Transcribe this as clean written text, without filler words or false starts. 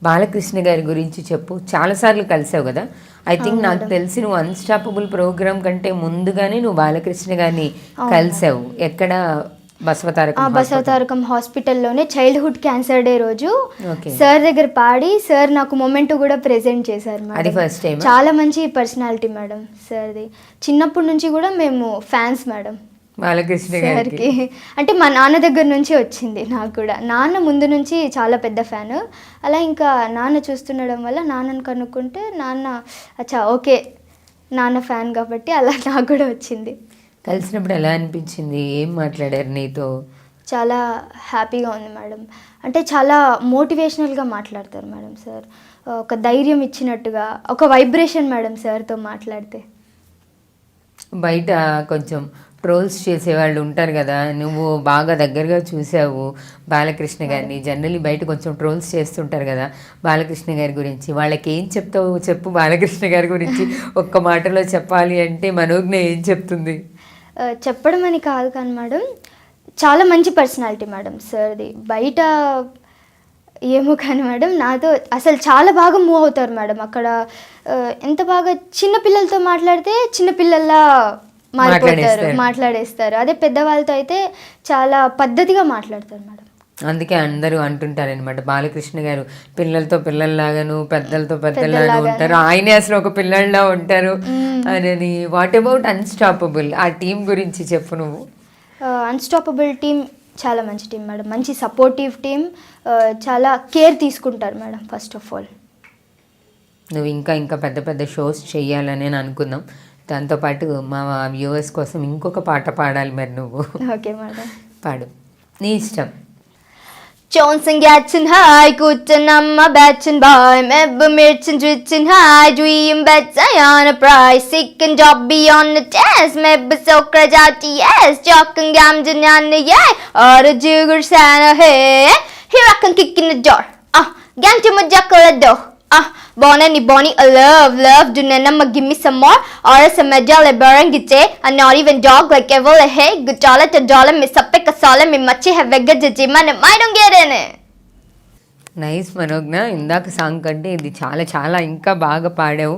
బాలకృష్ణ గారి గురించి చెప్పు. చాలాసార్లు కలిసావు కదా. ఐ థింక్ నాకు తెలిసి నువ్వు అన్స్టాపబుల్ ప్రోగ్రామ్ కంటే ముందుగానే నువ్వు బాలకృష్ణ గారిని కలిసావు. ఎక్కడ? బసవతారకం హాస్పిటల్లోనే చైల్డ్హుడ్ క్యాన్సర్ డే రోజు సార్ దగ్గర పాడి సార్ నాకు మొమెంట్ కూడా ప్రెజెంట్ చేశారు అది ఫస్ట్ టైం. చాలా మంచి పర్సనాలిటీ మేడం సార్ది. చిన్నప్పటి నుంచి కూడా మేము ఫ్యాన్స్ మేడం బాలకృష్ణ గారికి. అంటే మా నాన్న దగ్గర నుంచి వచ్చింది నాకు కూడా. నాన్న ముందు నుంచి చాలా పెద్ద ఫ్యాన్. అలా ఇంకా నాన్న చూస్తుండడం వల్ల నాన్నను కనుక్కుంటే నాన్న అచ్చా ఓకే నాన్న ఫ్యాన్ కాబట్టి అలా నాకు కూడా వచ్చింది. కలిసినప్పుడు ఎలా అనిపించింది? ఏం మాట్లాడారు నీతో? చాలా హ్యాపీగా ఉంది మేడం. అంటే చాలా మోటివేషనల్గా మాట్లాడతారు మేడం సార్. ఒక ధైర్యం ఇచ్చినట్టుగా ఒక వైబ్రేషన్ మేడం సార్తో మాట్లాడితే. బయట కొంచెం ట్రోల్స్ చేసేవాళ్ళు ఉంటారు కదా, నువ్వు బాగా దగ్గరగా చూసావు బాలకృష్ణ గారిని. జనరల్లీ బయట కొంచెం ట్రోల్స్ చేస్తుంటారు కదా బాలకృష్ణ గారి గురించి. వాళ్ళకి ఏం చెప్తావు చెప్పు బాలకృష్ణ గారి గురించి ఒక్క మాటలో చెప్పాలి అంటే మనోజ్ఞ ఏం చెప్తుంది? చెప్పడం అని కాదు కానీ మేడం చాలా మంచి పర్సనాలిటీ మేడం సార్ది. బయట ఏమో కానీ మేడం నాతో అసలు చాలా బాగా మూవ్ అవుతారు మేడం. అక్కడ ఎంత బాగా చిన్నపిల్లలతో మాట్లాడితే చిన్నపిల్లల్లా మాట్లాడేస్తారు. అదే పెద్దవాళ్ళతో అయితే చాలా పద్ధతిగా మాట్లాడతారు మేడం. అందుకే అందరూ అంటుంటారనమాట బాలకృష్ణ గారు పిల్లలతో పిల్లల్లాగాను పెద్దలతో పెద్దలాగా ఉంటారు, ఆయనే అసలు ఒక పిల్లల్లా ఉంటారు అని. వాట్ అబౌట్ అన్స్టాపబుల్ ఆ టీం గురించి చెప్పు నువ్వు. అన్స్టాపబుల్ టీం చాలా మంచి టీం మేడం. మంచి సపోర్టివ్ టీం. చాలా కేర్ తీసుకుంటారు మేడం. ఫస్ట్ ఆఫ్ ఆల్ నువ్వు ఇంకా ఇంకా పెద్ద పెద్ద షోస్ చెయ్యాలని అనుకుందాం. దాంతోపాటు మా వ్యూవర్స్ కోసం ఇంకొక పాట పాడాలి మరి నువ్వు. ఓకే మేడం, పాడు, నీ ఇష్టం. Johnson getting high, good and I'm a batching boy. Mebba merchant twitching high, dream bets I on a prize. Sick and job beyond the test. Mebba so crash out the yes. Jock and gamden on the yeah. Or a jugger Santa hey. Here I can kick in the door. Gam to my jackal a door. Bonnie Bonnie, a love. Do Nana give me some more? Or some medal a burn gite. And not even dog like ever a hey. Good dollar to dollar, miss a pick a solemn, me machi have a good man and I don't get in it. Nice Manogna. ఇందాక song కంటే ఇది చాలా చాలా ఇంకా బాగా పాడావు.